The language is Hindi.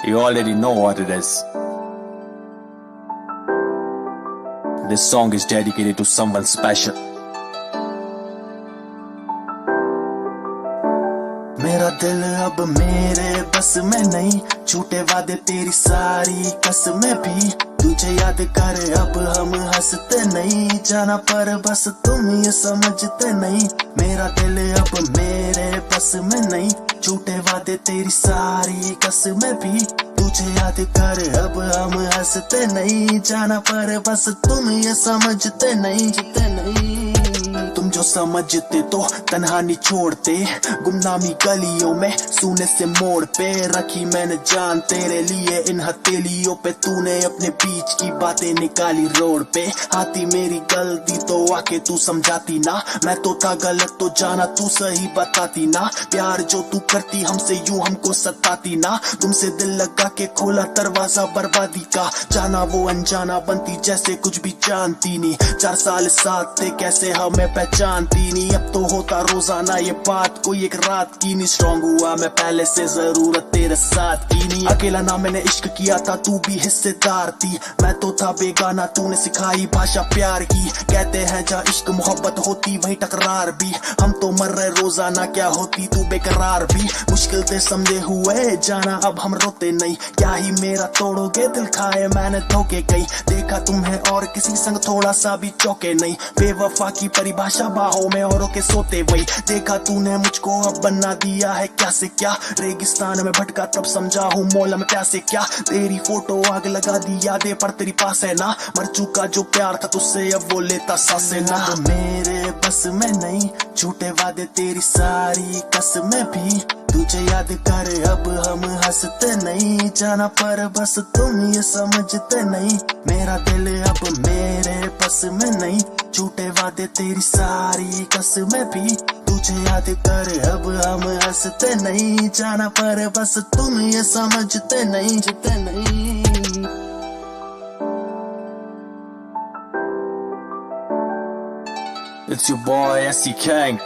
You already know what it is. This song is dedicated to someone special. मेरा दिल अब मेरे बस में नहीं, झूठे वादे तेरी सारी कसमें भी तुझे याद कर अब हम हंसते नहीं, जाना पर बस तुम ये समझते नहीं। मेरा दिल अब मेरे बस में नहीं, झूठे वादे तेरी सारी कसमें भी तुझे याद कर अब हम हंसते नहीं, जाना पर बस तुम ये समझते नहीं। तुम जो समझते तो तन्हा नहीं छोड़ते, गुमनामी गलियों में सूने से मोड़ पे रखी मैंने जान तेरे लिए, इन हथेलियों पे तूने अपने बीच की बातें निकाली रोड पे। आती मेरी गलती तो आके तू समझाती ना, मैं तो था गलत तो जाना तू सही बताती ना। प्यार जो तू करती हमसे यूं हमको सताती ना, तुमसे दिल लगा के खोला दरवाजा बर्बादी का, जाना वो अनजाना बनती जैसे कुछ भी जानती नहीं। 4 साल साथ थे कैसे हमें पहचानती नहीं, अब तो होता रोजाना ये बात कोई एक रात की नहीं। स्ट्रॉन्ग हुआ मैं पहले से जरूरत तेरे साथ की नहीं, अकेला ना मैंने इश्क किया था तू भी हिस्सेदार थी, मैं तो था बेगाना तूने सिखाई भाषा प्यार की। कहते हैं जहाँ इश्क मोहब्बत होती वहीं टकरार भी, हम तो मर रहे रोजाना क्या होती तू बेकरार भी। मुश्किल से समझे हुए जाना अब हम रोते नहीं, क्या ही मेरा तोड़ोगे दिल खाए मैंने धोखे कई, देखा तुम्हें और किसी संग थोड़ा सा भी चौके नहीं। बेवफा की परिभाषा बाहों में औरों के सोते वही, देखा तूने मुझको अब बना दिया है क्या से क्या, रेगिस्तान में भटका तब समझा हूँ मौला में प्यासे क्या। तेरी फोटो आग लगा दी यादें पर तेरी पास है ना, मर चुका जो प्यार था तुझसे अब वो लेता सांसें ना। मेरे बस में नहीं, झूठे वादे तेरी सारी कसमें भी तुझे याद कर अब हम हंसते नहीं, जाना पर बस तुम ये समझते नहीं। मेरा दिल अब मेरे बस में नहीं, झूठे वादे तेरी सारी कसमें भी तुझे याद कर अब हम हंसते नहीं, जाना पर बस तुम ये समझते नहीं। It's your boy SC King.